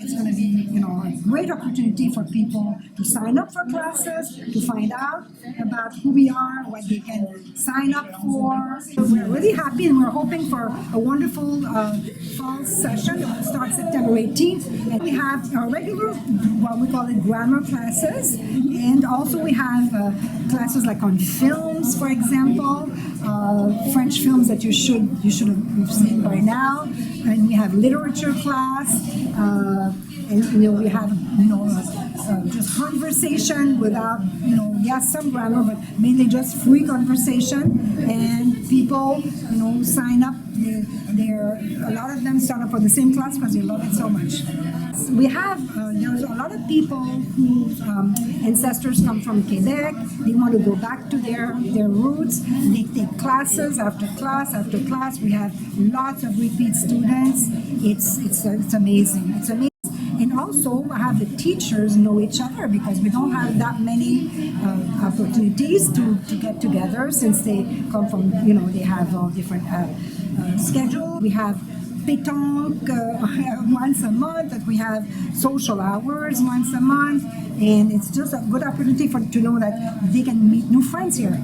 It's going to be, a great opportunity for people to sign up for classes, to find out about who we are, what they can sign up for. So we're really happy, and we're hoping for a wonderful fall session that will start September 18th. And we have our regular, what we call it, grammar classes, and also we have classes like on films, for example, French films that you should have seen by now, and we have literature class, and we have just conversation without yes, some grammar, but mainly just free conversation, and people sign up. A lot of them sign up for the same class because they love it so much. We have there's a lot of people whose ancestors come from Quebec. They want to go back to their roots. They take classes after class after class. We have lots of repeat students. It's amazing. It's amazing. And also have the teachers know each other, because we don't have that many opportunities to get together, since they come from, they have all different schedule. We have pétanque once a month, that we have social hours once a month, and it's just a good opportunity to know that they can meet new friends here.